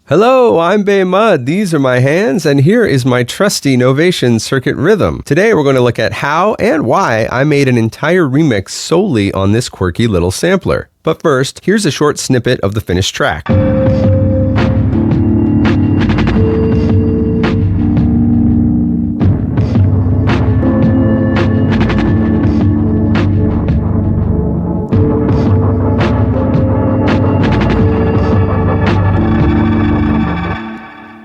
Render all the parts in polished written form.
Hello, I'm Bay Mud. These are my hands, and here is my trusty Novation Circuit Rhythm. Today we're going to look at how and why I made an entire remix solely on this quirky little sampler. But first, here's a short snippet of the finished track.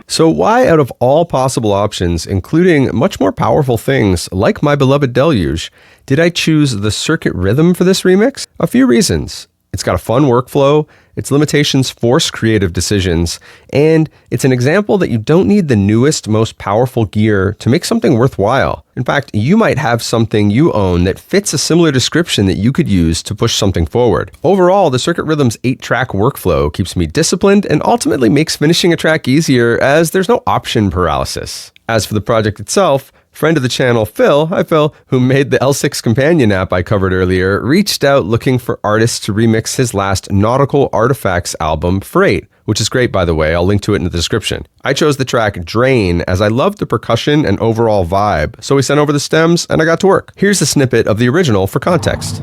So why, out of all possible options, including much more powerful things like my beloved Deluge, did I choose the Circuit Rhythm for this remix? A few reasons. It's got a fun workflow, its limitations force creative decisions, and it's an example that you don't need the newest, most powerful gear to make something worthwhile. In fact, you might have something you own that fits a similar description that you could use to push something forward. Overall, the Circuit Rhythm's 8-track workflow keeps me disciplined and ultimately makes finishing a track easier as there's no option paralysis. As for the project itself, friend of the channel, Phil, hi Phil, who made the L6 companion app I covered earlier, reached out looking for artists to remix his last Nautical Artifacts album, Freight, which is great, by the way. I'll link to it in the description. I chose the track Drain as I loved the percussion and overall vibe, so we sent over the stems and I got to work. Here's a snippet of the original for context.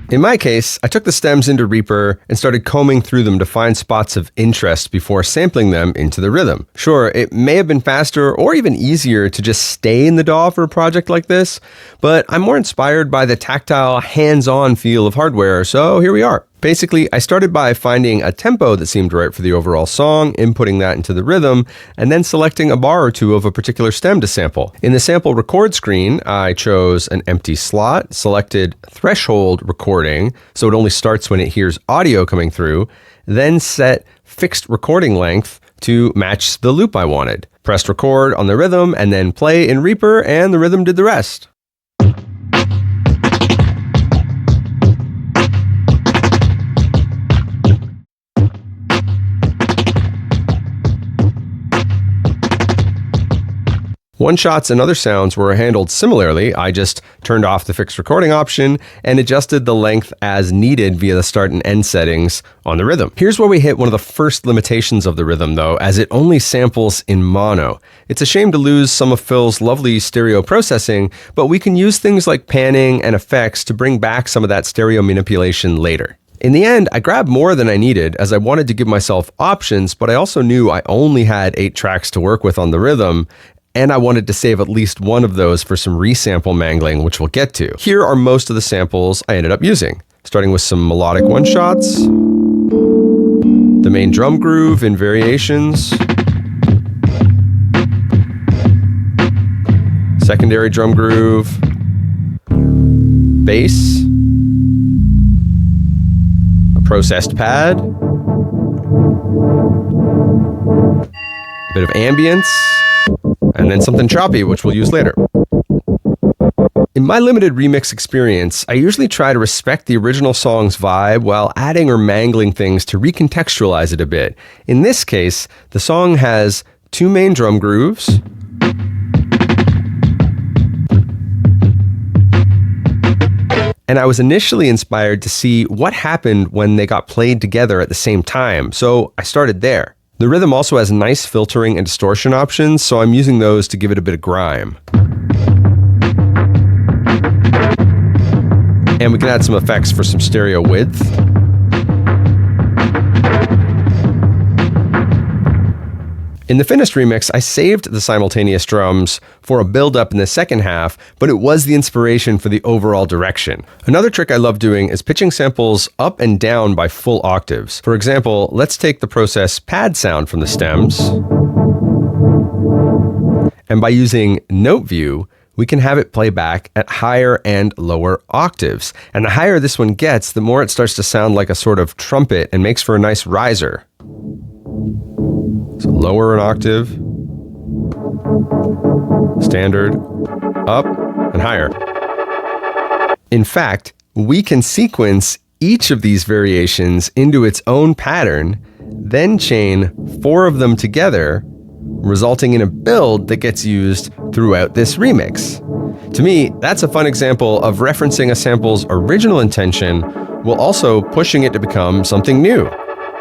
In my case, I took the stems into Reaper and started combing through them to find spots of interest before sampling them into the rhythm. Sure, it may have been faster or even easier to just stay in the DAW for a project like this, but I'm more inspired by the tactile, hands-on feel of hardware, so here we are. Basically, I started by finding a tempo that seemed right for the overall song, inputting that into the rhythm, and then selecting a bar or two of a particular stem to sample. In the sample record screen, I chose an empty slot, selected threshold recording, so it only starts when it hears audio coming through, then set fixed recording length to match the loop I wanted. Pressed record on the rhythm and then play in Reaper, and the rhythm did the rest. One-shots and other sounds were handled similarly. I just turned off the fixed recording option and adjusted the length as needed via the start and end settings on the rhythm. Here's where we hit one of the first limitations of the rhythm though, as it only samples in mono. It's a shame to lose some of Phil's lovely stereo processing, but we can use things like panning and effects to bring back some of that stereo manipulation later. In the end, I grabbed more than I needed as I wanted to give myself options, but I also knew I only had 8 tracks to work with on the rhythm, and I wanted to save at least one of those for some resample mangling, which we'll get to. Here are most of the samples I ended up using, starting with some melodic one-shots, the main drum groove in variations, secondary drum groove, bass, a processed pad, a bit of ambience, and then something choppy, which we'll use later. In my limited remix experience, I usually try to respect the original song's vibe while adding or mangling things to recontextualize it a bit. In this case, the song has 2 main drum grooves, and I was initially inspired to see what happened when they got played together at the same time, so I started there. The rhythm also has nice filtering and distortion options, so I'm using those to give it a bit of grime. And we can add some effects for some stereo width. In the finished remix, I saved the simultaneous drums for a build-up in the second half, but it was the inspiration for the overall direction. Another trick I love doing is pitching samples up and down by full octaves. For example, let's take the process pad sound from the stems, and by using Note View, we can have it play back at higher and lower octaves. And the higher this one gets, the more it starts to sound like a sort of trumpet and makes for a nice riser. So lower an octave, standard, up, and higher. In fact, we can sequence each of these variations into its own pattern, then chain 4 of them together resulting in a build that gets used throughout this remix. To me, that's a fun example of referencing a sample's original intention while also pushing it to become something new,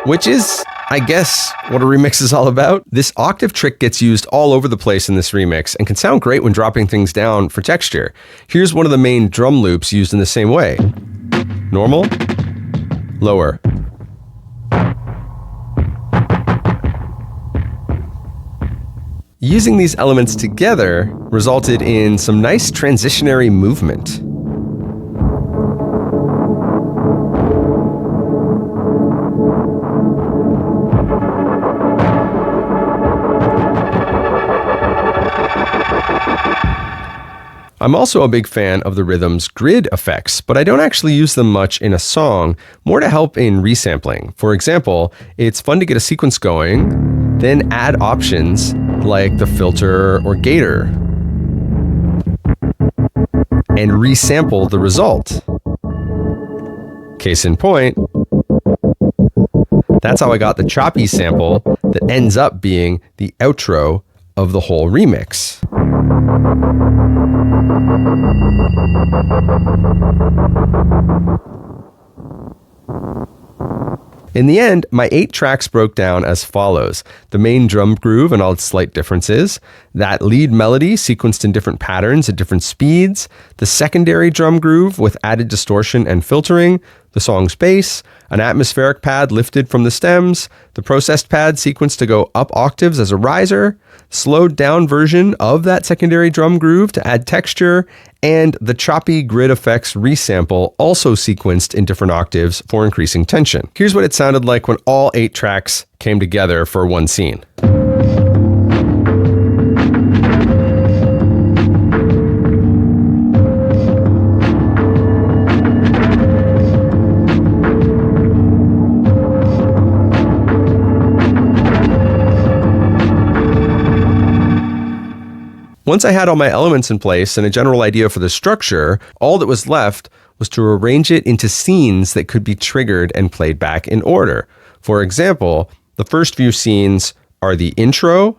which is, I guess, what a remix is all about. This octave trick gets used all over the place in this remix and can sound great when dropping things down for texture. Here's one of the main drum loops used in the same way. Normal, lower. Using these elements together resulted in some nice transitionary movement. I'm also a big fan of the rhythm's grid effects, but I don't actually use them much in a song, more to help in resampling. For example, it's fun to get a sequence going, then add options like the filter or gator, and resample the result. Case in point, that's how I got the choppy sample that ends up being the outro of the whole remix. In the end, my 8 tracks broke down as follows: the main drum groove and all its slight differences, that lead melody sequenced in different patterns at different speeds, the secondary drum groove with added distortion and filtering, the song's bass, an atmospheric pad lifted from the stems, the processed pad sequenced to go up octaves as a riser, slowed down version of that secondary drum groove to add texture, and the choppy grid effects resample also sequenced in different octaves for increasing tension. Here's what it sounded like when all 8 tracks came together for one scene. Once I had all my elements in place and a general idea for the structure, all that was left was to arrange it into scenes that could be triggered and played back in order. For example, the first few scenes are the intro,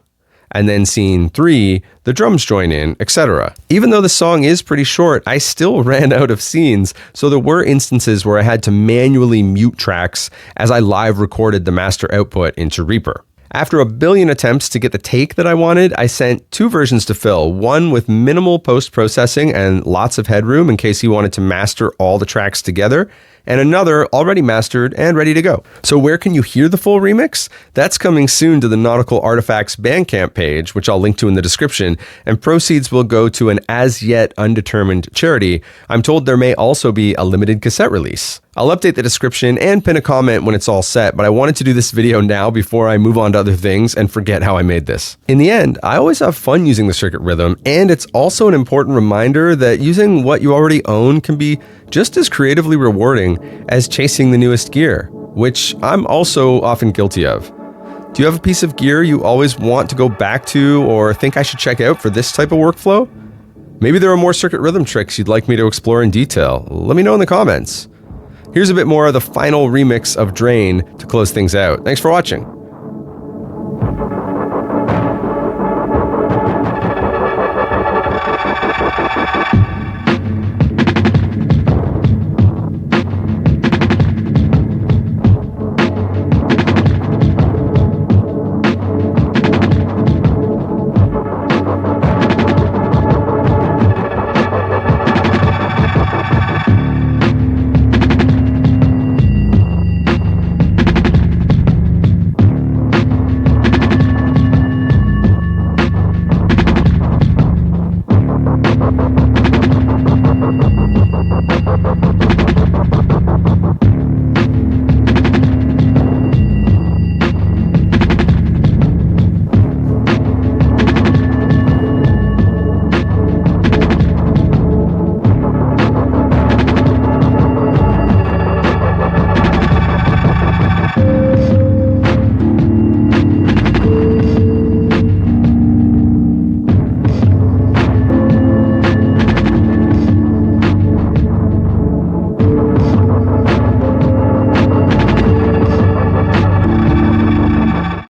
and then scene 3, the drums join in, etc. Even though the song is pretty short, I still ran out of scenes, so there were instances where I had to manually mute tracks as I live recorded the master output into Reaper. After a billion attempts to get the take that I wanted, I sent 2 versions to Phil, one with minimal post-processing and lots of headroom in case he wanted to master all the tracks together, and another already mastered and ready to go. So where can you hear the full remix? That's coming soon to the Nautical Artifacts Bandcamp page, which I'll link to in the description, and proceeds will go to an as yet undetermined charity. I'm told there may also be a limited cassette release. I'll update the description and pin a comment when it's all set, but I wanted to do this video now before I move on to other things and forget how I made this. In the end, I always have fun using the Circuit Rhythm, and it's also an important reminder that using what you already own can be just as creatively rewarding as chasing the newest gear, which I'm also often guilty of. Do you have a piece of gear you always want to go back to or think I should check out for this type of workflow? Maybe there are more Circuit Rhythm tricks you'd like me to explore in detail. Let me know in the comments. Here's a bit more of the final remix of Drain to close things out. Thanks for watching.